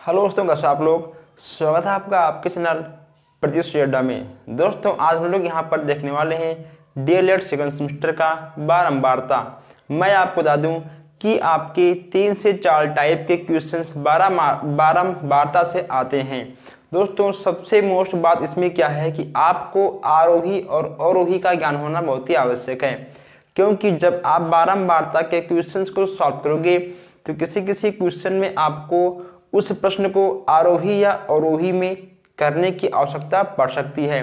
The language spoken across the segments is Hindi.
हेलो दोस्तों, कैसे आप लोग। स्वागत है आपका आपके चैनल प्रत्युष अड्डा में। दोस्तों आज हम लोग यहाँ पर देखने वाले हैं डीएलएड सेकंड सेमेस्टर का बारंबारता। मैं आपको बता दूं कि आपके 3 से 4 टाइप के क्वेश्चंस बारंबारता से आते हैं। दोस्तों सबसे मोस्ट बात इसमें क्या है कि आपको आरोही और अवरोही का ज्ञान होना बहुत ही आवश्यक है, क्योंकि जब आप बारंबारता के क्वेश्चंस को सॉल्व करोगे तो किसी किसी क्वेश्चन में आपको उस प्रश्न को आरोही या अवरोही में करने की आवश्यकता पड़ सकती है।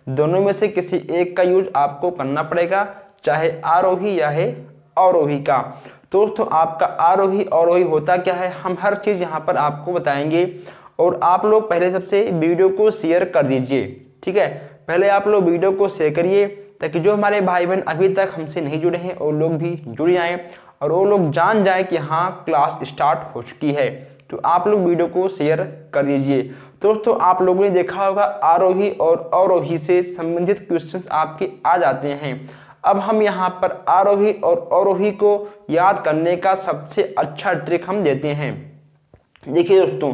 दोनों में से किसी एक का यूज आपको करना पड़ेगा, चाहे आरोही या है अवरोही का। तो दोस्तों आपका आरोही अवरोही होता क्या है, हम हर चीज़ यहाँ पर आपको बताएंगे। और आप लोग पहले सबसे वीडियो को शेयर कर दीजिए, ठीक है। पहले आप लोग वीडियो को शेयर करिए ताकि जो हमारे भाई बहन अभी तक हमसे नहीं जुड़े हैं वो लोग भी जुड़ जाएं और वो लोग जान जाएं कि हाँ क्लास स्टार्ट हो चुकी है। तो आप लोग वीडियो को शेयर कर दीजिए। दोस्तों आप लोगों ने देखा होगा आरोही और अवरोही से संबंधित क्वेश्चंस आपके आ जाते हैं। अब हम यहाँ पर आरोही और अवरोही को याद करने का सबसे अच्छा ट्रिक हम देते हैं। देखिए दोस्तों,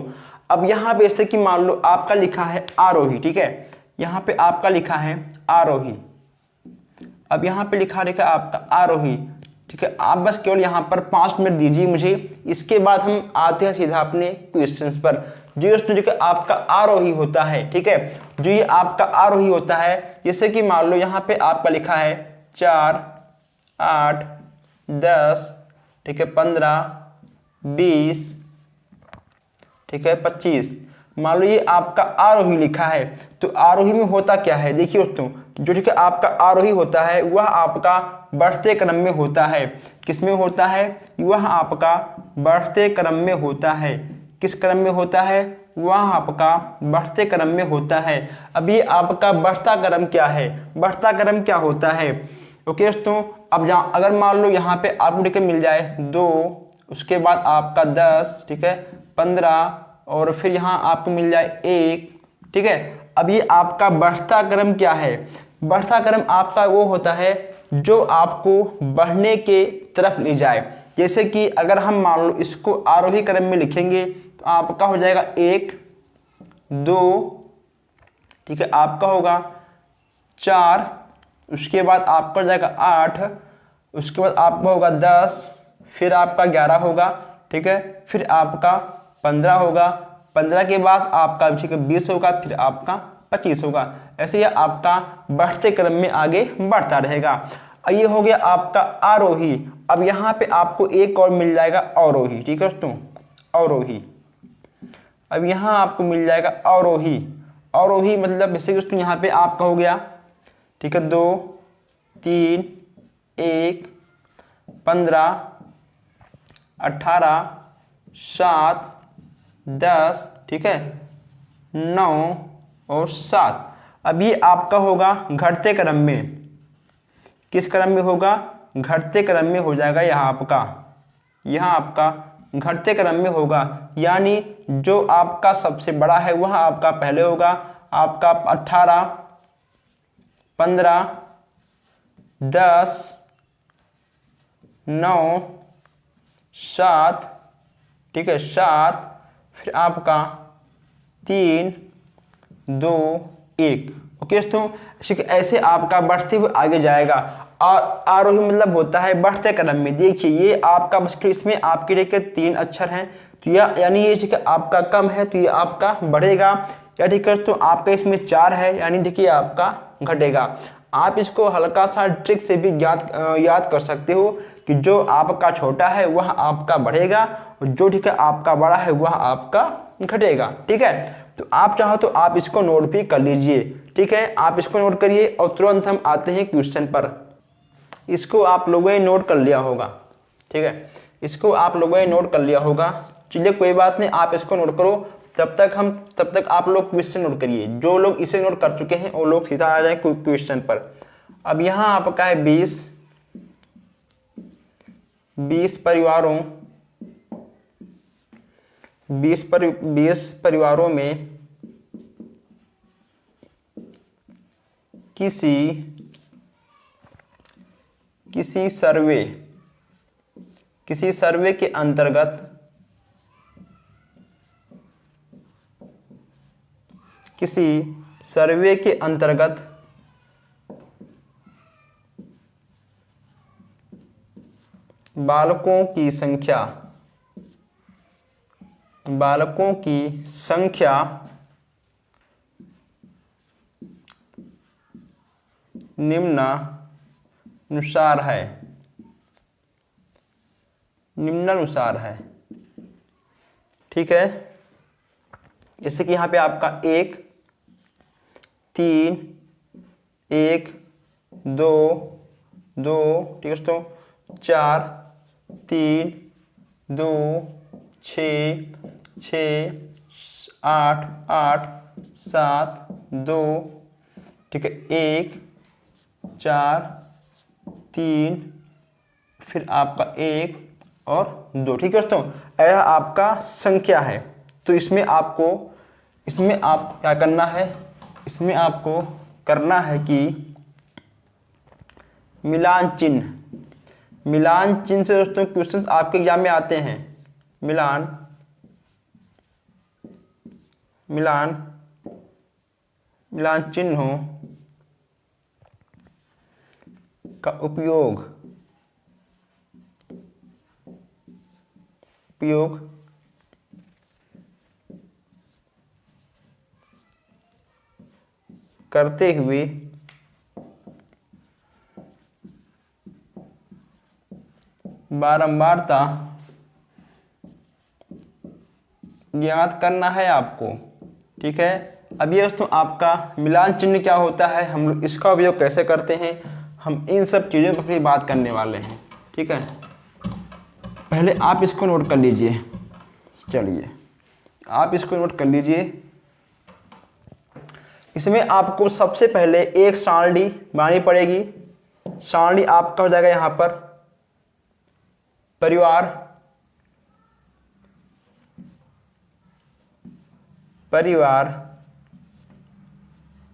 अब यहाँ पे जैसे कि मान लो आपका लिखा है आरोही, ठीक है। यहाँ पे आपका लिखा है आरोही, अब यहाँ पे लिखा रहेगा आपका आरोही, ठीक है। आप बस केवल यहाँ पर 5 मिनट दीजिए मुझे, इसके बाद हम आते हैं सीधा अपने क्वेश्चंस पर। जो दोस्तों जो आपका आरोही होता है, ठीक है, जो ये आपका आरोही होता है, जैसे कि मान लो यहाँ पे आपका लिखा है 4, 8, 10, ठीक है, 15, 20, ठीक है, 25। मान लो ये आपका आरोही लिखा है। तो आरोही में होता क्या है, देखिए दोस्तों, जो ठीक है आपका आरोही होता है वह आपका बढ़ते क्रम में होता है। किस में होता है, वह आपका बढ़ते क्रम में होता है। किस क्रम में होता है, वह आपका बढ़ते क्रम में होता है। अब ये आपका बढ़ता क्रम क्या है, बढ़ता क्रम क्या होता है, ओके दोस्तों। अब जहाँ अगर मान लो यहाँ पे आपको ठीक है मिल जाए 2, उसके बाद आपका 10, ठीक है, 15 और फिर यहाँ आपको मिल जाए 1, ठीक है। अब ये आपका बढ़ता क्रम क्या है, बढ़ता क्रम आपका वो होता है जो आपको बढ़ने के तरफ ले जाए। जैसे कि अगर हम मान लो इसको आरोही क्रम में लिखेंगे तो आपका हो जाएगा 1, 2, ठीक है, आपका होगा 4, उसके बाद आपका हो जाएगा 8, उसके बाद आपका होगा 10, फिर आपका 11 होगा, ठीक है, फिर आपका 15 होगा, 15 के बाद आपका 20 होगा, फिर आपका 25 होगा। ऐसे ही आपका बढ़ते क्रम में आगे बढ़ता रहेगा। ये हो गया आपका आरोही। अब यहाँ पे आपको एक और मिल जाएगा अवरोही, ठीक है दोस्तों, अवरोही। अब यहाँ आपको मिल जाएगा अवरोही। अवरोही मतलब जैसे दोस्तों यहाँ पे आपका हो गया, ठीक है, 2, 3, 1, 15, 18, 7, 10, ठीक है, 9 और 7। अब ये आपका होगा घटते क्रम में। किस क्रम में होगा, घटते क्रम में हो जाएगा। यहाँ आपका घटते क्रम में होगा, यानी जो आपका सबसे बड़ा है वह आपका पहले होगा। आपका 18, 15, 10, 9, 7, ठीक है, 7, फिर आपका 3, 2, 1, ओके दोस्तों। ऐसे आपका बढ़ते हुए आगे जाएगा। और आरोही मतलब होता है बढ़ते क्रम में। देखिए ये आपका मुश्किल, इसमें आपके लिए 3 अक्षर हैं, तो यह यानी ये ठीक है आपका कम है तो ये आपका बढ़ेगा, या ठीक है दोस्तों आपका इसमें 4 है यानी देखिए आपका घटेगा। आप इसको हल्का सा ट्रिक से भी याद कर सकते हो कि जो आपका छोटा है वह आपका बढ़ेगा और जो ठीक है आपका बड़ा है वह आपका घटेगा, ठीक है। तो आप चाहो तो आप इसको नोट भी कर लीजिए, ठीक है। आप इसको नोट करिए और तुरंत हम आते हैं क्वेश्चन पर। इसको आप लोगों ने नोट कर लिया होगा, ठीक है, इसको आप लोगों ने नोट कर लिया होगा। चलिए कोई बात नहीं, आप इसको नोट करो, तब तक आप लोग क्वेश्चन नोट करिए। जो लोग इसे नोट कर चुके हैं वो लोग सीधा आ जाए क्वेश्चन पर। अब यहाँ आपका है 20 परिवारों 20 परिवारों में किसी सर्वे के अंतर्गत किसी सर्वे के अंतर्गत बालकों की संख्या निम्नानुसार है। ठीक है, जैसे कि यहाँ पे आपका 1, 3, 1, 2, 2, ठीक है दोस्तों, 4, 3, 2, 6, 6, 8, 8, 7, 2, ठीक है, 1, 4, 3, फिर आपका 1 और 2। ठीक है दोस्तों, यह आपका संख्या है। तो इसमें आप क्या करना है, इसमें आपको करना है कि मिलान चिन्ह से दोस्तों क्वेश्चंस आपके एग्जाम में आते हैं। मिलान चिन्हों का उपयोग करते हुए बारंबारता ज्ञात करना है आपको। ठीक है, अब ये दोस्तों आपका मिलान चिन्ह क्या होता है, हम लोग इसका उपयोग कैसे करते हैं, हम इन सब चीज़ों पर भी बात करने वाले हैं। ठीक है, पहले आप इसको नोट कर लीजिए। चलिए आप इसको नोट कर लीजिए। इसमें आपको सबसे पहले एक सारणी बनानी पड़ेगी। सारणी आपका हो जाएगा यहाँ पर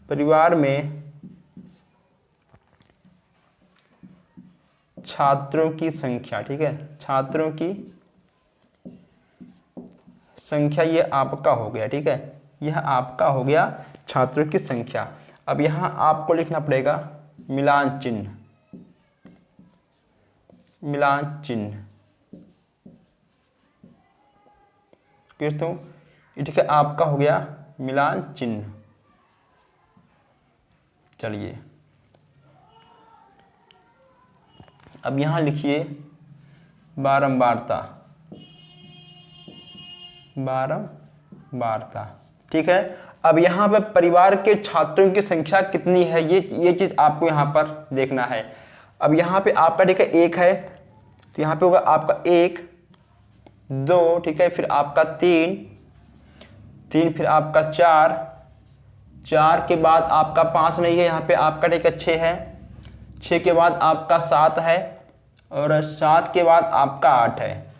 परिवार में छात्रों की संख्या। ठीक है, छात्रों की संख्या ये आपका हो गया। ठीक है, यह आपका हो गया छात्रों की संख्या। अब यहां आपको लिखना पड़ेगा मिलान चिन्ह। दोस्तों ठीक है, आपका हो गया मिलान चिन्ह। चलिए अब यहां लिखिए बारंबारता। ठीक है, अब यहाँ पे परिवार के छात्रों की संख्या कितनी है, ये चीज आपको यहाँ पर देखना है। अब यहाँ पे आपका ठीक है 1 है, तो यहाँ पे होगा आपका 1, 2, ठीक है, फिर आपका 3, फिर आपका 4 के बाद आपका 5 नहीं है, यहाँ पे आपका ठीक है 6 है, 6 के बाद आपका 7 है, और 7 के बाद आपका 8 है।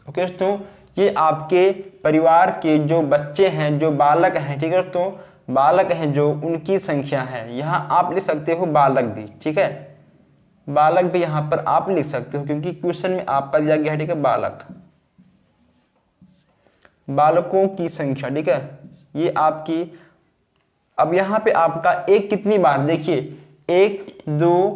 ओके दोस्तों, ये आपके परिवार के जो बच्चे हैं, जो बालक हैं, ठीक है दोस्तों, बालक हैं जो, उनकी संख्या है। यहाँ आप लिख सकते हो बालक भी। ठीक है, बालक भी यहाँ पर आप लिख सकते हो, क्योंकि क्वेश्चन में आपका दिया गया है। ठीक है, बालकों की संख्या। ठीक है, ये आपकी। अब यहाँ पे आपका 1 कितनी बार, देखिए 1, 2,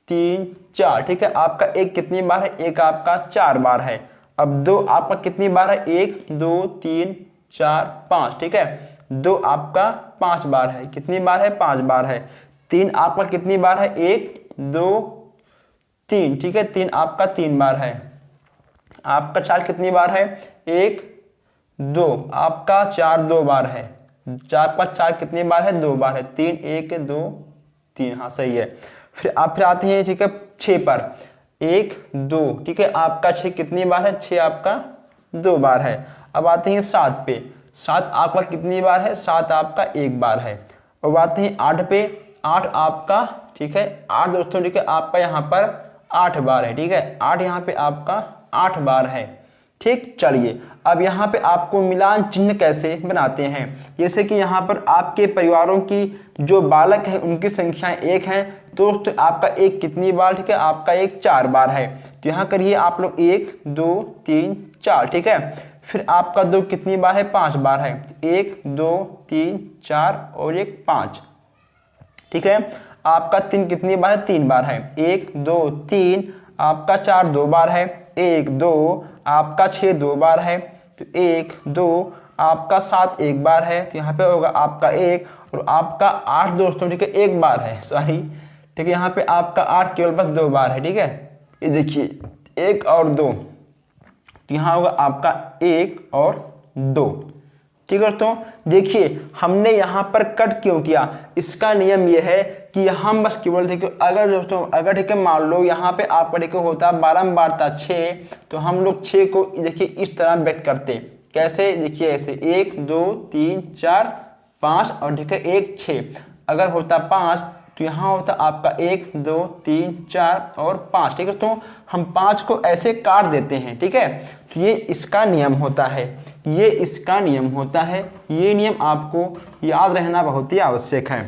3, 4। ठीक है, आपका 1 कितनी बार है, 1 आपका 4 बार है। अब 2 आपका कितनी बार है, 1, 2, 3, 4, 5। ठीक है, 2 आपका 5 बार है। कितनी बार है, 5 बार है। 3 आपका कितनी बार है, 1, 2, 3। ठीक है, 3 आपका 3 बार है। आपका 4 कितनी बार है, 1, 2 आपका 4 2 बार है। 4 5 4 कितनी बार है, 2 बार है। 3 1 2 3, हाँ सही है। फिर आते हैं ठीक है 6 पर, 1 2। ठीक है, आपका 6 कितनी बार है, 6 आपका 2 बार है। अब आते हैं 7 पे, 7 आपका कितनी बार है, 7 आपका 1 बार है। अब आते हैं 8 पे, 8 आपका, ठीक है 8 दोस्तों, ठीक है आपका यहाँ पर 8 बार है। ठीक है, 8 यहाँ पे आपका 8 बार है। ठीक, चलिए अब यहाँ पे आपको मिलान चिन्ह कैसे बनाते हैं। जैसे कि यहाँ पर आपके परिवारों की जो बालक है उनकी संख्या 1 है, तो दोस्तों आपका 1 कितनी बार, ठीक है आपका 1 4 बार है। तो यहाँ करिए आप लोग 1 2 3 4। ठीक है, फिर आपका 2 कितनी बार है, 5 बार है, 1 2 3 4 और 1 5, ठीक है। आपका 3 कितनी बार है, 3 बार है, 1 2 3, आपका 4 2 बार है, 1 2, आपका 6 2 बार है, तो 1 2, आपका 7 1 बार है, तो यहाँ पे होगा आपका 1, और आपका 8 दोस्तों, ठीक है, 1 बार है, सॉरी, ठीक है, यहाँ पे आपका 8 केवल बस 2 बार है, ठीक है। ये देखिए 1 और 2, तो यहाँ होगा आपका 1 और 2, ठीक है दोस्तों। देखिए हमने यहाँ पर कट क्यों किया, इसका नियम ये है कि हम बस केवल देखिए, अगर दोस्तों अगर ठीक है मान लो यहाँ पे आपका देखिए होता बारंबारता 6, तो हम लोग 6 को देखिए इस तरह व्यक्त करते, कैसे, देखिए ऐसे 1 2 3 4 5 और ठीक है 1 6, अगर होता 5 तो यहाँ होता आपका 1 2 3 4 और 5, ठीक है दोस्तों। हम 5 को ऐसे काट देते हैं, ठीक है, तो ये इसका नियम होता है, ये इसका नियम होता है, ये नियम आपको याद रहना बहुत ही आवश्यक है।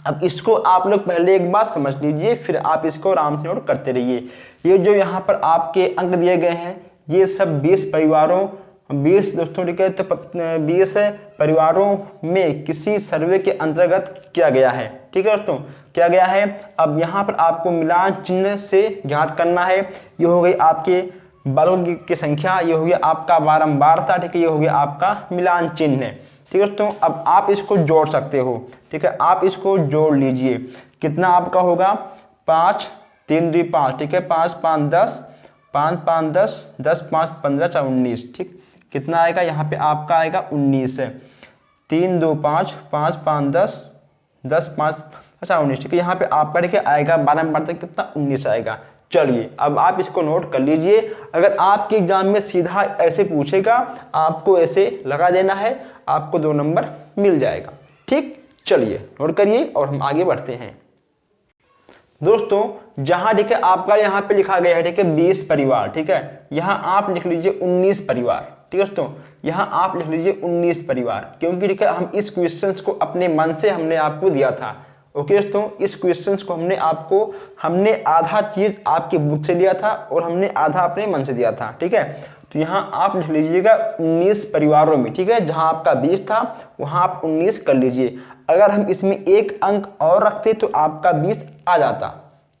अब इसको आप लोग पहले एक बात समझ लीजिए, फिर आप इसको आराम से नोट करते रहिए। ये जो यहाँ पर आपके अंक दिए गए हैं, ये सब 20 परिवारों, 20 दोस्तों, ठीक है, तो 20 परिवारों में किसी सर्वे के अंतर्गत किया गया है, ठीक है दोस्तों, किया गया है। अब यहाँ पर आपको मिलान चिन्ह से ज्ञात करना है। ये हो गई आपके बालों की संख्या, ये हो गया आपका बारंबारता, ठीक है, ये हो गया आपका मिलान चिन्ह, ठीक है दोस्तों। अब आप इसको जोड़ सकते हो, ठीक है, आप इसको जोड़ लीजिए, कितना आपका होगा, 5 3 2 5, ठीक है, 5 5 10, 5 5 10, 10 5 15 4 19, ठीक, कितना आएगा यहाँ पे आपका आएगा 19, 3 2 5, 5 5 10, 10 5 19, ठीक है, यहाँ पे आपका देखिए आएगा बारंबारता कितना, 19 आएगा। चलिए अब आप इसको नोट कर लीजिए, अगर आपके एग्जाम में सीधा ऐसे पूछेगा, आपको ऐसे लगा देना है, आपको 2 नंबर मिल जाएगा, ठीक। चलिए नोट करिए और हम आगे बढ़ते हैं दोस्तों। जहां ठीक है आपका यहाँ पे लिखा गया है, ठीक है, 20 परिवार, ठीक है, यहाँ आप लिख लीजिए 19 परिवार, ठीक है दोस्तों, यहाँ आप लिख लीजिए 19 परिवार, क्योंकि ठीक है हम इस क्वेश्चन को अपने मन से हमने आपको दिया था, ओके दोस्तों। इस क्वेश्चन को हमने आधा चीज आपकी बुक से लिया था और हमने आधा अपने मन से दिया था, ठीक है। तो यहाँ आप लिख लीजिएगा 19 परिवारों में, ठीक है, जहां आपका 20 था वहां आप 19 कर लीजिए। अगर हम इसमें एक अंक और रखते तो आपका 20 आ जाता,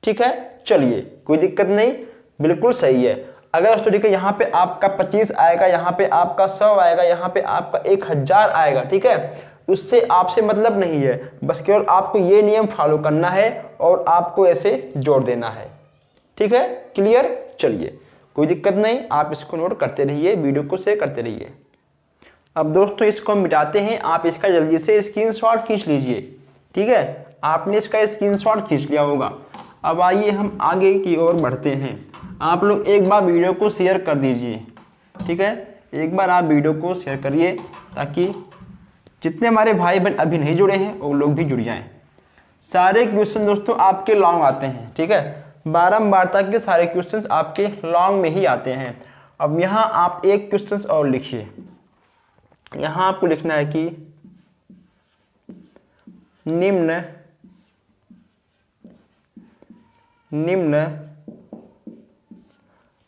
ठीक है। चलिए कोई दिक्कत नहीं, बिल्कुल सही है। अगर दोस्तों ठीक है यहाँ पे आपका 25 आएगा, यहाँ पे आपका 100 आएगा, यहाँ पे आपका 1000 आएगा, ठीक है, उससे आपसे मतलब नहीं है, बस केवल आपको ये नियम फॉलो करना है और आपको ऐसे जोड़ देना है, ठीक है, क्लियर। चलिए कोई दिक्कत नहीं, आप इसको नोट करते रहिए, वीडियो को शेयर करते रहिए। अब दोस्तों इसको मिटाते हैं, आप इसका जल्दी से स्क्रीनशॉट खींच लीजिए, ठीक है, आपने इसका स्क्रीनशॉट खींच लिया होगा। अब आइए हम आगे की ओर बढ़ते हैं। आप लोग एक बार वीडियो को शेयर कर दीजिए, ठीक है, एक बार आप वीडियो को शेयर करिए ताकि जितने हमारे भाई बहन अभी नहीं जुड़े हैं वो लोग भी जुड़ जाएं। सारे क्वेश्चन दोस्तों आपके लॉन्ग आते हैं, ठीक है, बारंबारता के सारे क्वेश्चंस आपके लॉन्ग में ही आते हैं। अब यहाँ आप एक क्वेश्चन और लिखिए, यहाँ आपको लिखना है कि निम्न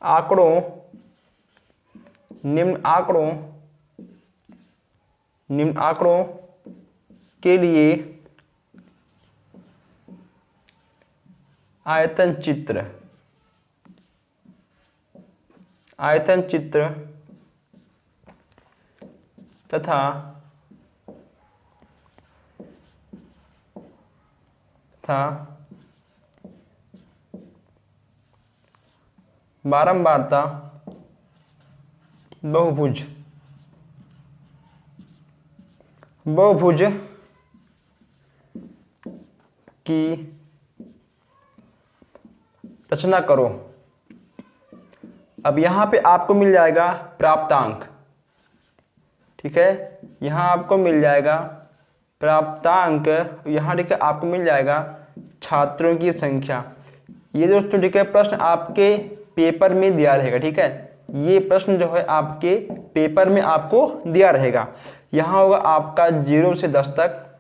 आंकड़ों के लिए आयतन चित्र तथा बारंबारता बहुभुज की रचना करो। अब यहाँ पे आपको मिल जाएगा प्राप्तांक, ठीक है, यहाँ आपको मिल जाएगा प्राप्तांक, यहाँ ठीक है आपको मिल जाएगा छात्रों की संख्या। ये दोस्तों ठीक है प्रश्न आपके पेपर में दिया रहेगा, ठीक है, ये प्रश्न जो है आपके पेपर में आपको दिया रहेगा। यहाँ होगा आपका 0 से 10 तक,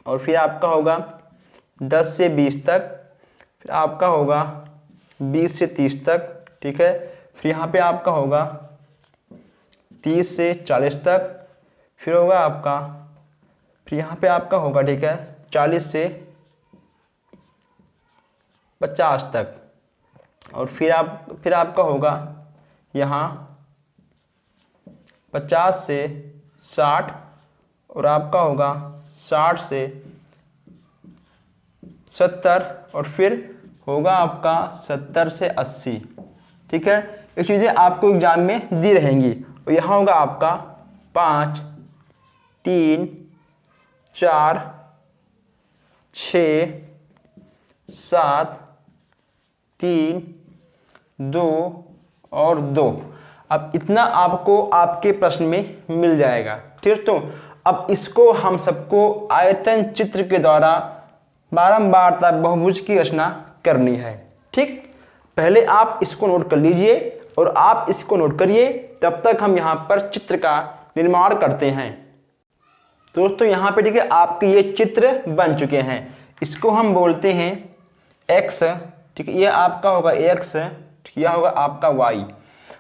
और फिर आपका होगा 10 से 20 तक, फिर आपका होगा 20 से 30 तक, ठीक है, फिर यहाँ पे आपका होगा 30 से 40 तक, फिर होगा आपका, फिर यहाँ पे आपका होगा, ठीक है, 40 से 50 तक, और फिर आपका होगा यहाँ 50 से 60, और आपका होगा 60 से 70, और फिर होगा आपका 70 से 80। ठीक है, ये चीज़ें आपको एग्जाम में दी रहेंगी। और यहाँ होगा आपका 5, 3, 4, 6, 7, 3, 2 और 2। अब इतना आपको आपके प्रश्न में मिल जाएगा। ठीक है दोस्तों, अब इसको हम सबको आयतन चित्र के द्वारा बारंबारता बहुभुज की रचना करनी है। ठीक, पहले आप इसको नोट कर लीजिए और आप इसको नोट करिए, तब तक हम यहाँ पर चित्र का निर्माण करते हैं। दोस्तों यहाँ पे ठीक है, आपके ये चित्र बन चुके हैं। इसको हम बोलते हैं x। ठीक है, ये आपका होगा x, यह होगा आपका y।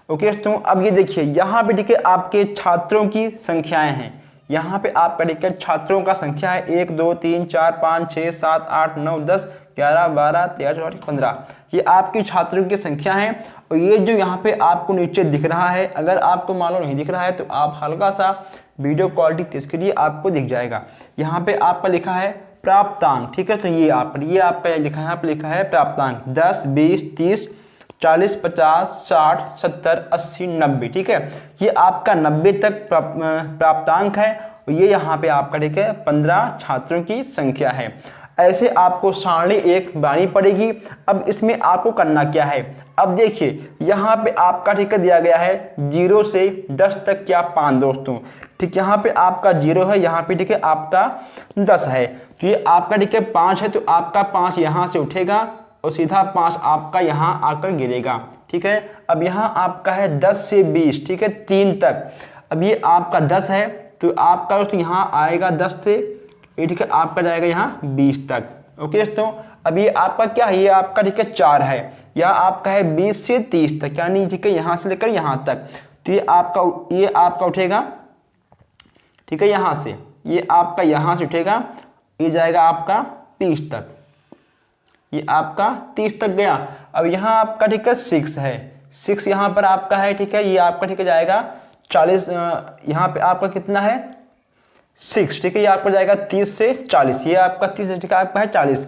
ओके दोस्तों, अब ये देखिए यहाँ पे ठीक है आपके छात्रों की संख्याएं हैं। यहाँ पे आपका ठीक है छात्रों का संख्या है 1 2 3 4 5 6 7 8 9 10 11 12 13 14 15। ये आपकी छात्रों की संख्या है। और ये जो यहाँ पे आपको नीचे दिख रहा है, अगर आपको मालूम नहीं दिख रहा है तो आप हल्का सा वीडियो क्वालिटी तेज करिए, आपको दिख जाएगा। यहाँ पे आपका लिखा है प्राप्तांक। ठीक है, तो ये आपका लिखा है, यहाँ पे लिखा है प्राप्तांक 10 20 30 40 50 60 70 80 90। ठीक है, ये आपका 90 तक प्राप्तांक है। और ये यहाँ पे आपका ठीक है 15 छात्रों की संख्या है। ऐसे आपको सारणी एक बनानी पड़ेगी। अब इसमें आपको करना क्या है, अब देखिए यहाँ पे आपका ठीक है दिया गया है 0 से 10 तक क्या 5 दोस्तों। ठीक, यहाँ पे आपका 0 है, यहाँ पे ठीक है आपका 10 है, तो ये आपका ठीक है 5 है, तो आपका 5 यहाँ से उठेगा और सीधा 5 आपका यहाँ आकर गिरेगा। ठीक है, अब यहाँ आपका है 10 से 20, ठीक है 3 तक। अब ये आपका 10 है, तो आपका तो यहाँ आएगा 10 से, ये ठीक है आपका जाएगा यहाँ 20 तक। ओके दोस्तों, अब ये आपका क्या है, ये आपका ठीक है 4 है, या आपका है 20 से 30 तक, यानी ठीक है यहाँ से लेकर यहाँ तक। तो ये आपका उठेगा, ठीक है यहाँ से, ये आपका यहाँ से उठेगा, ये जाएगा आपका 30 तक, ये आपका 30 तक गया। अब यहाँ आपका ठीक है 6 है, 6 यहाँ पर आपका है, ठीक है, ये आपका ठीक है जाएगा 40, यहाँ पे आपका कितना है 6, ठीक है, ये आपका जाएगा 30 से 40, ये आपका 30 ठीक है आपका है 40,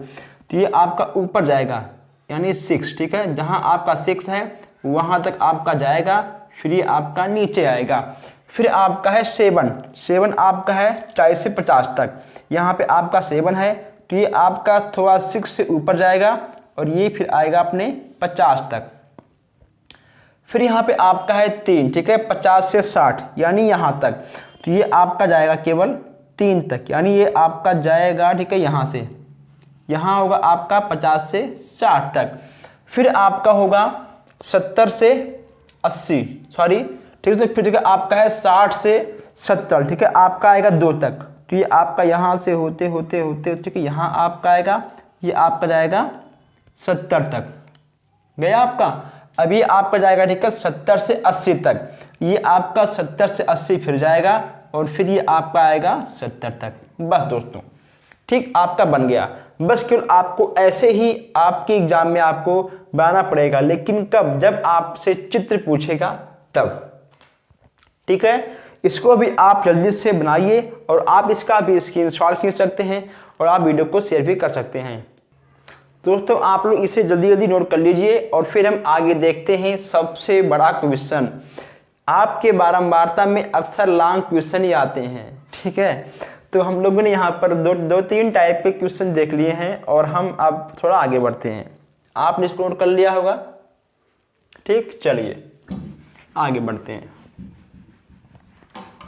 तो ये आपका ऊपर जाएगा यानी 6। ठीक है, जहाँ आपका 6 है वहाँ तक आपका जाएगा, फिर ये आपका नीचे आएगा। फिर आपका है 7 आपका है 40 से 50 तक, यहाँ पे आपका 7 है, तो ये आपका थोड़ा 6 से ऊपर जाएगा और ये फिर आएगा अपने 50 तक। फिर यहाँ पे आपका है 3, ठीक है 50 से 60 यानी यहाँ तक, तो ये आपका जाएगा केवल 3 तक, यानी ये आपका जाएगा ठीक है यहाँ से, यहाँ होगा आपका 50 से 60 तक। फिर आपका होगा 70 से 80, सॉरी ठीक है, फिर ठीक है आपका है 60 से 70, ठीक है आपका आएगा 2 तक, तो ये आपका यहाँ से होते होते होते ठीक है यहाँ आपका आएगा, ये आपका जाएगा 70 तक गया आपका। अब ये आपका जाएगा ठीक है 70 से 80 तक, ये आपका 70 से 80 फिर जाएगा और फिर ये आपका आएगा 70 तक। बस दोस्तों ठीक आपका बन गया। बस केवल आपको ऐसे ही आपके एग्जाम में आपको बनाना पड़ेगा, लेकिन कब, जब आपसे चित्र पूछेगा तब। ठीक है, इसको भी आप जल्दी से बनाइए और आप इसका भी स्क्रीनशॉट खींच सकते हैं और आप वीडियो को शेयर भी कर सकते हैं। दोस्तों आप लोग इसे जल्दी जल्दी नोट कर लीजिए और फिर हम आगे देखते हैं सबसे बड़ा क्वेश्चन। आपके बारंबारता में अक्सर लॉन्ग क्वेश्चन ही आते हैं। ठीक है, तो हम लोगों ने यहाँ पर दो तीन टाइप के क्वेश्चन देख लिए हैं और हम अब थोड़ा आगे बढ़ते हैं। आपने इसको नोट कर लिया होगा। ठीक, चलिए आगे बढ़ते हैं।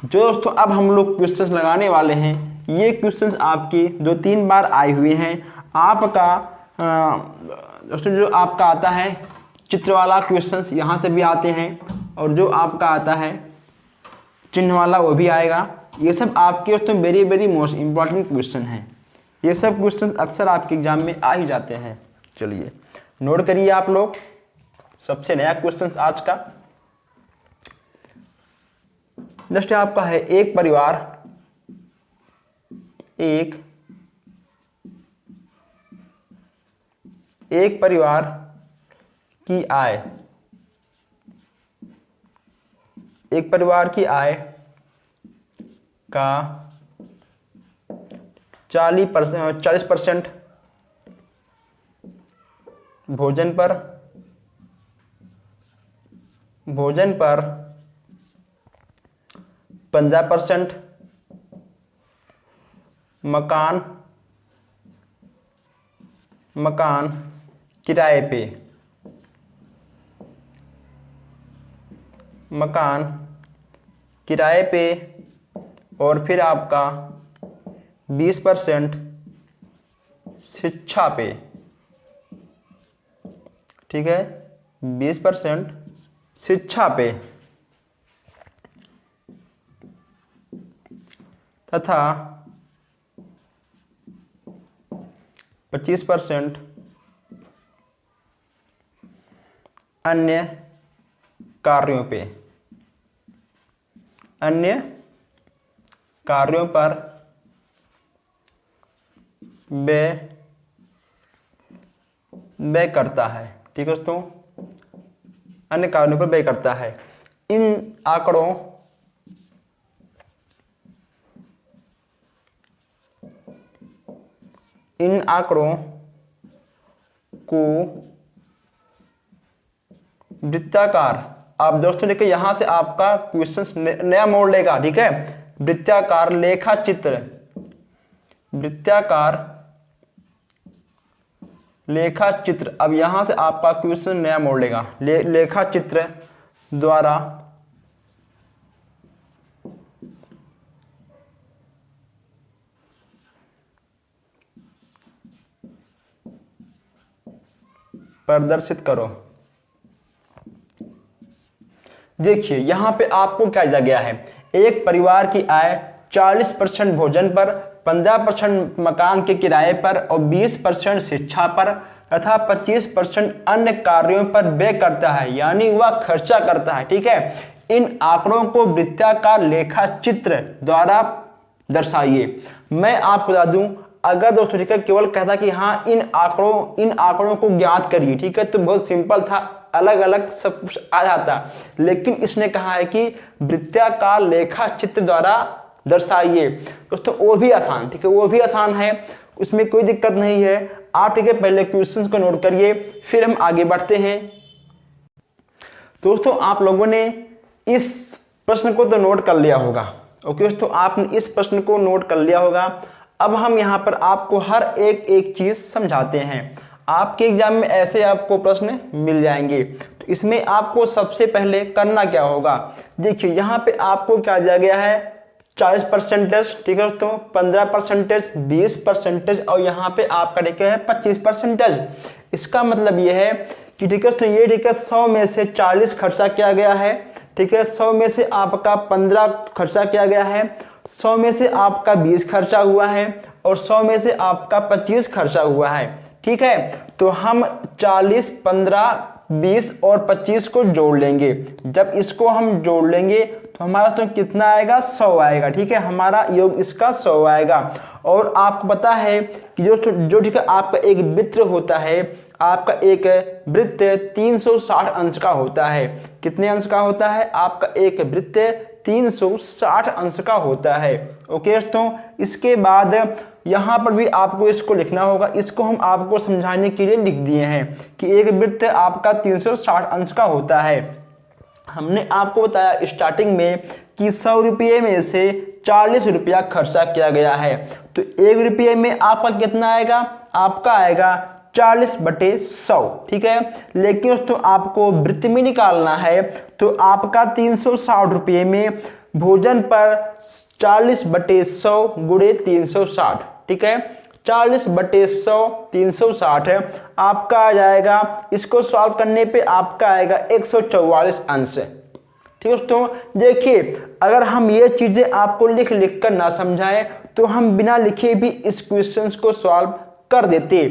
जो दोस्तों अब हम लोग क्वेश्चंस लगाने वाले हैं, ये क्वेश्चंस आपके 2-3 बार आए हुए हैं। आपका दोस्तों जो आपका आता है चित्र वाला क्वेश्चंस यहाँ से भी आते हैं, और जो आपका आता है चिन्ह वाला वो भी आएगा। ये सब आपके दोस्तों very very most important question हैं। ये सब क्वेश्चन अक्सर आपके एग्जाम में आ ही जाते हैं। चलिए नोट करिए आप लोग। सबसे नया क्वेश्चन आज का, नेक्स्ट आपका है एक परिवार की आय, एक परिवार की आय का 40% भोजन पर 15% मकान किराए पे और फिर आपका 20% शिक्षा पे, ठीक है, 20% शिक्षा पे तथा 25% अन्य कार्यों पर व्यय करता है। ठीक है दोस्तों, अन्य कार्यों पर व्यय करता है। इन आंकड़ों को वृत्ताकार, आप दोस्तों देखिए यहां से आपका क्वेश्चन नया मोड़ लेगा। ठीक है, वृत्ताकार लेखा चित्र, अब यहां से आपका क्वेश्चन नया मोड़ लेगा। लेखा चित्र द्वारा प्रदर्शित करो। देखिए यहां पे आपको क्या दिया गया है, एक परिवार की आय 40% भोजन पर, 15% मकान के किराए पर और 20% शिक्षा पर तथा 25% अन्य कार्यों पर व्यय करता है, यानी वह खर्चा करता है। ठीक है, इन आंकड़ों को वृत्ताकार लेखा चित्र द्वारा दर्शाइए। मैं आपको बता दूं, अगर दोस्तों ठीक है केवल कहता कि हाँ इन आंकड़ों को ज्ञात करिए, ठीक है, तो बहुत सिंपल था, अलग अलग सब कुछ आ जाता। लेकिन इसने कहा है कि वृत्ताकार लेखा चित्र द्वारा दर्शाइए। दोस्तों वो भी आसान, ठीक है, वो भी आसान है, उसमें कोई दिक्कत नहीं है। आप ठीक है पहले क्वेश्चंस को नोट करिए, फिर हम आगे बढ़ते हैं। दोस्तों आप लोगों ने इस प्रश्न को तो नोट कर लिया होगा। ओके दोस्तों, आपने इस प्रश्न को नोट कर लिया होगा। अब हम यहाँ पर आपको हर एक चीज समझाते हैं। आपके एग्जाम में ऐसे आपको प्रश्न मिल जाएंगे, तो इसमें आपको सबसे पहले करना क्या होगा, देखिए यहाँ पे आपको क्या दिया गया है, 40%, ठीक है दोस्तों, 15%, 20% और यहाँ पे आपका ठीक है 25%। इसका मतलब ये है कि ठीक है दोस्तों, ये ठीक है 100 में से 40 खर्चा किया गया है, ठीक है, 100 में से आपका 15 खर्चा किया गया है, 100 में से आपका 20 खर्चा हुआ है और 100 में से आपका 25 खर्चा हुआ है। ठीक है, तो हम 40, 15, 20 और 25 को जोड़ लेंगे। जब इसको हम जोड़ लेंगे तो हमारा तो कितना आएगा, 100 आएगा। ठीक है, हमारा योग इसका 100 आएगा। और आपको पता है कि जो ठीक है आपका एक वृत्त होता है, आपका एक वृत्त 360 अंश का होता है। कितने अंश का होता है, आपका एक वृत्त 360 अंश का होता है। ओके दोस्तों, इसके बाद यहाँ पर भी आपको इसको लिखना होगा। इसको हम आपको समझाने के लिए लिख दिए हैं कि एक वृत्त आपका 360 अंश का होता है। हमने आपको बताया स्टार्टिंग में कि 100 रुपये में से 40 रुपया खर्चा किया गया है, तो 1 रुपये में आपका कितना आएगा, आपका आएगा 40/100। ठीक है, लेकिन दोस्तों आपको वृत्त में निकालना है, तो आपका 360 रुपये में भोजन पर 40/100 गुणे 360, ठीक है, 40/100 360 है, आपका आ जाएगा, इसको सॉल्व करने पे आपका आएगा 144 अंश। ठीक है दोस्तों, देखिए अगर हम ये चीजें आपको लिख कर ना समझाएं तो हम बिना लिखे भी इस क्वेश्चंस को सॉल्व कर देते।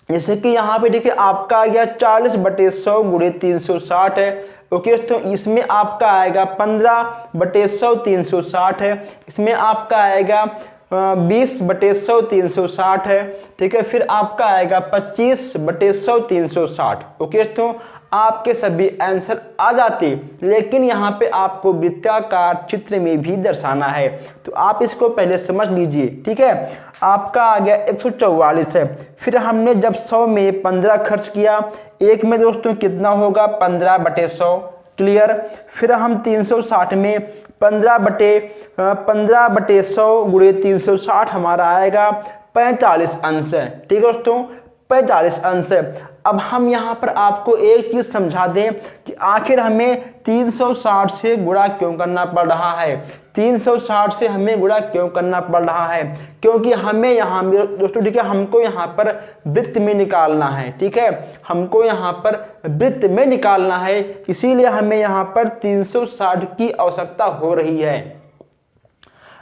जैसे कि यहाँ पे देखिए आपका आ गया 40/100 गुणे 360 है, ओके दोस्तों, इसमें आपका आएगा 15/100 360 है। इसमें आपका आएगा 20/100 360 है। ठीक है, फिर आपका आएगा 25/100 360। ओके दोस्तों, आपके सभी आंसर आ जाते, लेकिन यहाँ पे आपको वृत्ताकार चित्र में भी दर्शाना है, तो आप इसको पहले समझ लीजिए। ठीक है, आपका आ गया 144 है। फिर हमने जब 100 में 15 खर्च किया, एक में दोस्तों कितना होगा 15/100, क्लियर। फिर हम 360 में 15/100 गुणे 360 हमारा आएगा 45 अंश है। ठीक है दोस्तों, 45 अंश है। अब हम यहाँ पर आपको एक चीज समझा दें कि आखिर हमें 360 से गुणा क्यों करना पड़ रहा है। 360 से हमें गुणा क्यों करना पड़ रहा है, क्योंकि हमें यहाँ दोस्तों, ठीक है, हमको यहाँ पर वृत्त में निकालना है। ठीक है, हमको यहाँ पर वृत्त में निकालना है, इसीलिए हमें यहाँ पर 360 की आवश्यकता हो रही है।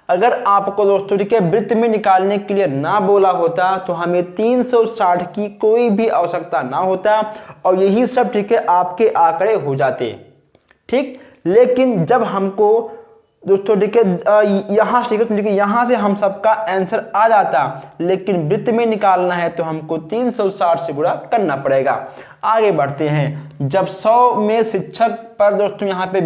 अगर आपको दोस्तों, ठीक है, वृत्त में निकालने के लिए ना बोला होता तो हमें 360 की कोई भी आवश्यकता ना होता और यही सब, ठीक है, आपके आंकड़े हो जाते। ठीक, लेकिन जब हमको दोस्तों, ठीक है, यहाँ ठीक है, यहाँ से हम सबका आंसर आ जाता, लेकिन वृत्त में निकालना है तो हमको 360 से गुणा करना पड़ेगा। आगे बढ़ते हैं। जब 100 में शिक्षक पर दोस्तों, यहाँ पे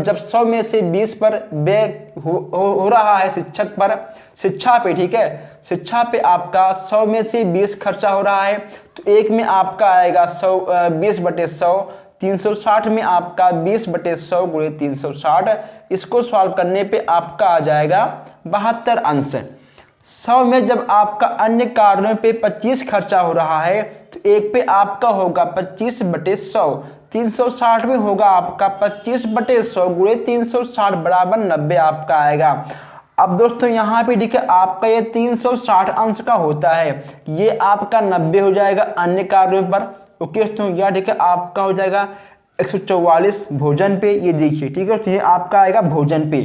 जब 100 में से 20 पर व्यय हो रहा है शिक्षक पर, शिक्षा पे, ठीक है, शिक्षा पे आपका 100 में से 20 खर्चा हो रहा है, तो एक में आपका आएगा 20/100, 360 में आपका 20/100 गुणे 360। इसको सॉल्व करने पे आपका आ जाएगा 72 अंश। 100 में जब आपका अन्य कारणों पे 25 खर्चा हो रहा है, तो एक पे आपका होगा 25/100, 360 में होगा आपका 25/100 गुणे 360 बराबर 90 आपका आएगा। अब दोस्तों यहाँ पे, ठीक है, आपका ये 360 अंश का होता है, ये आपका 90 हो जाएगा अन्य कार्यों पर। ओके दोस्तों, यह ठीक है आपका हो जाएगा 144 भोजन पे, ये देखिए। ठीक है, तो ये आपका आएगा भोजन पे।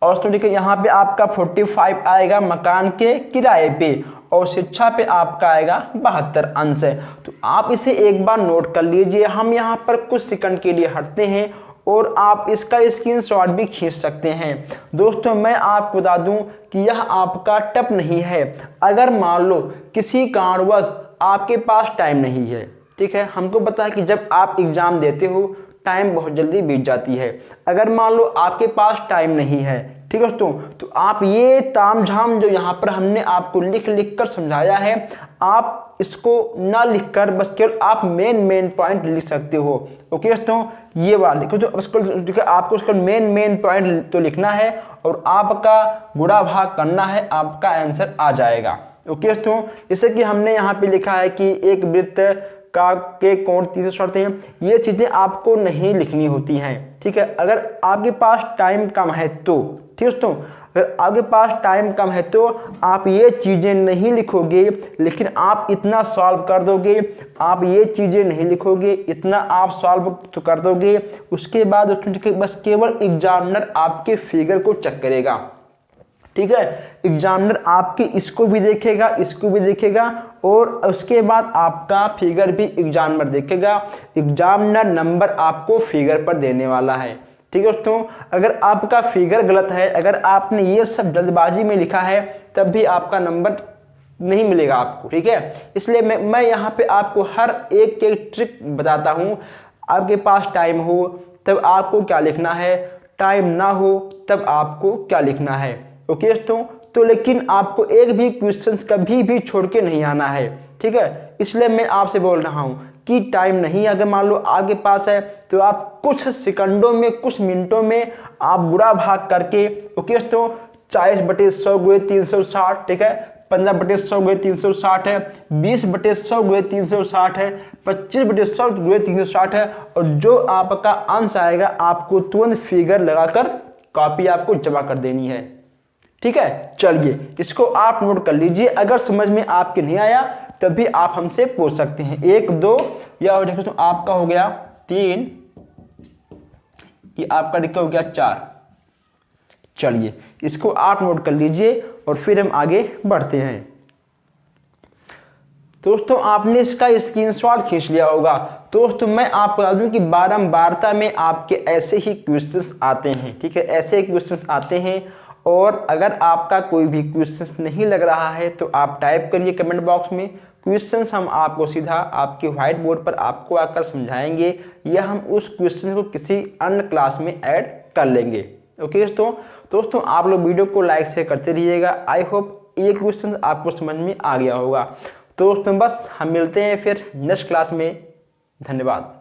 और दोस्तों, ठीक है, यहाँ पे आपका 45 आएगा मकान के किराए पे, और शिक्षा पे आपका आएगा 72 अंश है। तो आप इसे एक बार नोट कर लीजिए। हम यहाँ पर कुछ सेकंड के लिए हटते हैं और आप इसका स्क्रीनशॉट भी खींच सकते हैं। दोस्तों, मैं आपको बता दूं कि यह आपका टफ नहीं है। अगर मान लो किसी कारणवश आपके पास टाइम नहीं है, ठीक है, हमको पता है कि जब आप एग्जाम देते हो टाइम बहुत जल्दी बीत जाती है। अगर मान लो आपके पास टाइम नहीं है, ठीक है दोस्तों, तो आप ये तामझाम जो यहाँ पर हमने आपको लिख लिख कर समझाया है, आप इसको ना लिखकर बस केवल आप मेन पॉइंट लिख सकते हो। ओके दोस्तों, ये वाले तो आपको उसका मेन पॉइंट तो लिखना है और आपका गुणा भाग करना है, आपका आंसर आ जाएगा। ओके दोस्तों, जैसे कि हमने यहाँ पे लिखा है कि एक वृत्त का के कोण 360 हैं, ये चीजें आपको नहीं लिखनी होती हैं। ठीक है, अगर आपके पास टाइम कम है तो, ठीक है दोस्तों, अगर आपके पास टाइम कम है तो आप ये चीजें नहीं लिखोगे, लेकिन आप इतना सॉल्व कर दोगे। आप ये चीजें नहीं लिखोगे, इतना आप सॉल्व तो कर दोगे। उसके बाद दोस्तों, बस केवल एग्जामिनर आपके फिगर को चेक करेगा। ठीक है, एग्जामिनर आपके इसको भी देखेगा, इसको भी देखेगा, और उसके बाद आपका फिगर भी एग्जामिनर देखेगा। एग्जामिनर नंबर आपको फिगर पर देने वाला है। ठीक है दोस्तों, अगर आपका फिगर गलत है, अगर आपने ये सब जल्दबाजी में लिखा है, तब भी आपका नंबर नहीं मिलेगा आपको। ठीक है, इसलिए मैं यहाँ पे आपको हर एक ट्रिक बताता हूँ। आपके पास टाइम हो तब आपको क्या लिखना है, टाइम ना हो तब आपको क्या लिखना है। ओके दोस्तों, तो लेकिन आपको एक भी क्वेश्चंस कभी भी छोड़ के नहीं आना है। ठीक है, इसलिए मैं आपसे बोल रहा हूं कि टाइम नहीं, अगर मान लो आपके पास है तो आप कुछ सेकंडों में, कुछ मिनटों में आप बुरा भाग करके, ओके दोस्तों, 40/100 गुणे 360, ठीक है, 15/100 गुणे 360 है, 20/100 गुणे 360 है, 25/100 गुणे 360 है, और जो आपका अंश आएगा आपको तुरंत फिगर लगाकर कॉपी आपको जमा कर देनी है। ठीक है, चलिए इसको आप नोट कर लीजिए। अगर समझ में आपके नहीं आया तभी आप हमसे पूछ सकते हैं। 1 2 या आपका हो गया 3, ये आपका लिखा हो गया 4। चलिए इसको आप नोट कर लीजिए और फिर हम आगे बढ़ते हैं। दोस्तों आपने इसका स्क्रीनशॉट खींच लिया होगा। दोस्तों मैं आपको बता दूं कि बारंबारता में आपके ऐसे ही क्वेश्चंस आते हैं, ठीक है, ऐसे क्वेश्चंस आते हैं। और अगर आपका कोई भी क्वेश्चंस नहीं लग रहा है तो आप टाइप करिए कमेंट बॉक्स में क्वेश्चंस, हम आपको सीधा आपके व्हाइट बोर्ड पर आपको आकर समझाएंगे या हम उस क्वेश्चन को किसी अन्य क्लास में ऐड कर लेंगे। ओके दोस्तों आप लोग वीडियो को लाइक से करते रहिएगा। आई होप ये क्वेश्चन आपको समझ में आ गया होगा। तो दोस्तों बस हम मिलते हैं फिर नेक्स्ट क्लास में। धन्यवाद।